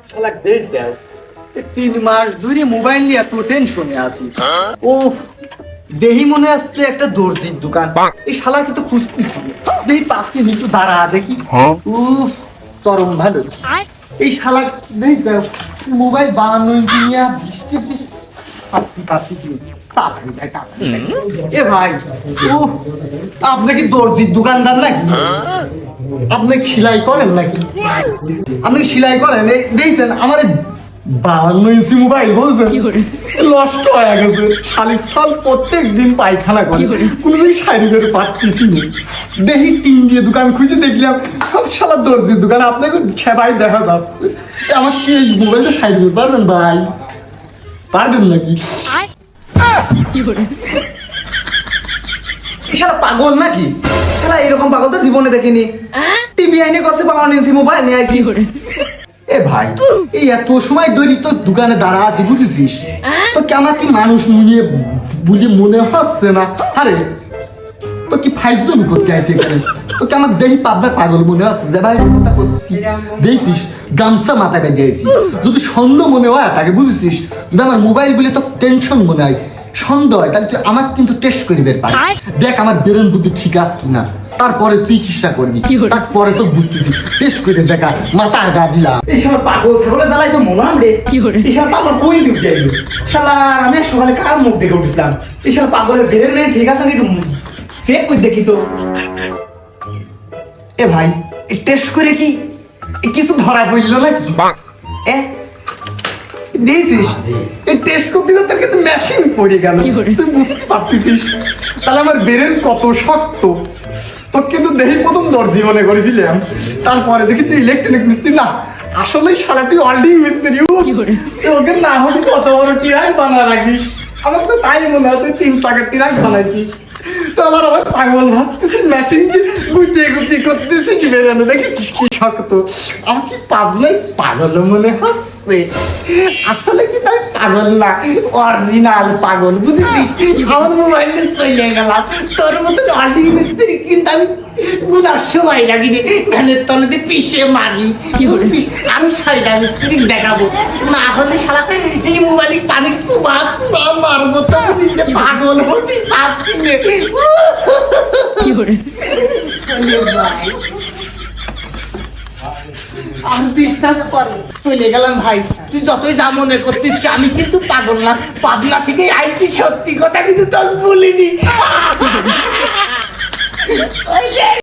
শালা দেখছ 3 মাস ধরে মোবাইল নিয়ে এত টেনশনে আছি। ওফ, দেহি মনে আসছে একটা দর্জির দোকান। এই শালা কি তো খুঁজতেছি, দেহি পাশে নিচু দাঁড়া দেখি। উফ, চরম ভালো। এই শালা দেহি যাও মোবাইল 52 ইঞ্চি নিয়ে বৃষ্টি বৃষ্টি পাতি তাড়াতাড়ি যায়। এ ভাই, উফ, আপনি কি দর্জির দোকানদার নাকি? আপনি সেলাই করেন নাকি? আপনি সেলাই করেন? এই দেখছেন আমার 52 ইঞ্চি মোবাইল বলছেন নষ্ট হয়ে গেছে। শালির সাল প্রত্যেক দিন পায়খানা করে, কোনো দিন শাড়ি করে পাচ্ছি না। দেখি 3টে দোকান খুঁজে দেখলাম শালা দর্জির দোকান আপনাকে সেবাই দেখা যাচ্ছে। আমার কি এই মোবাইলটা শাড়ি করে পারবেন ভাই? পারবেন নাকি? শালা পাগল নাকি? শালা এরকম পাগল তো জীবনে দেখিনি। টিভি আইনে কষ্ট 52 ইঞ্চি মোবাইল নিয়ে আইছি। এ ভাই, এই এত সময় ধরে তো দোকানে দাঁড়া আছি বুঝেছিস তো, কি আমার কি মানুষ নিয়ে বুঝে মনে হচ্ছে না? আরে তো কি ফাইজলামি করতে আইছে এখানে? তো কি আমার দেখি পাগল মনে হচ্ছে যে ভাই কথা করছি দেখছিস গামছা মাথায় বেঁধেছি। যদি সন্দেহ মনে হয় তাকে বুঝেছিস, যদি আমার মোবাইল বলে তো টেনশন মনে হয় সন্দেহ হয়, তাহলে তুই আমার কিন্তু টেস্ট করি বের পাই। দেখ আমার ব্রেন বুদ্ধি ঠিক আছে কিনা, তারপরে চিকিৎসা করবি। তারপরে তো বুঝতেছি টেস্ট করে দেখা মাথা গা দিলাম। এই সব পাগল ছাগলে জ্বালাই তো মলাম রে। এই সব পাগল কই দিতে আইলো? শালা আমি সকালে কার মুখ দেখে উঠছিলাম। এই সব পাগলের ব্রেন নেই ঠিক আছে নাকি চেক করে দেখি তো। এ ভাই, টেস্ট করে কি কিছু ধরা পড়লো নাকি? এ দিয়েছিস এই টেস্ট করতে তোর কিন্তু মেশিন পড়ে গেল, তুই বুঝতে পারতেছিস? তাহলে আমার ব্রেন কত শক্ত। তো কিন্তু দেখি প্রথম দর্জি মনে করেছিলাম, তারপরে দেখি তুই ইলেকট্রনিক মিস্ত্রি না, আসলেই শালা তুই ওয়েল্ডিং মিস্ত্রি। ওকে না হলে কত বড় টিরাই বানা রাখিস। আমার তো তাই মনে হয় তুই 3 চাকার টিরাই বানাইছিস। তো আমার পাগল ভাবতেছি মেশিন গুটিয়ে গুটিয়ে করতেছিস বেরানো, দেখেছিস কি শক্ত। আমার কি পাগল মনে হচ্ছে? আসলে কি তাই পাগল না, অরিজিনাল পাগল বুঝেছিস? আমার মোবাইলে চলে গেলাম তোর মতো ওয়েল্ডিং মিস্ত্রি কিন্তু আমি গুনার সময় লাগিনি, ধানের তলেতে পিষে মারি বুঝছিস? আমি 6টা মিস্ত্রি দেখাবো, না হলে শালা এই মোবাইলে কানেক সুবাস মারবো। তো নিজে পাগল হতে শাস্তি নে। আমি ডিস্টার্ব করে চলে গেলাম ভাই। তুই যতই যা মনে করতিস আমি কিন্তু পাগল না, পাগলা থেকে আইছি, সত্যি কথা কিন্তু তোর বলিনি।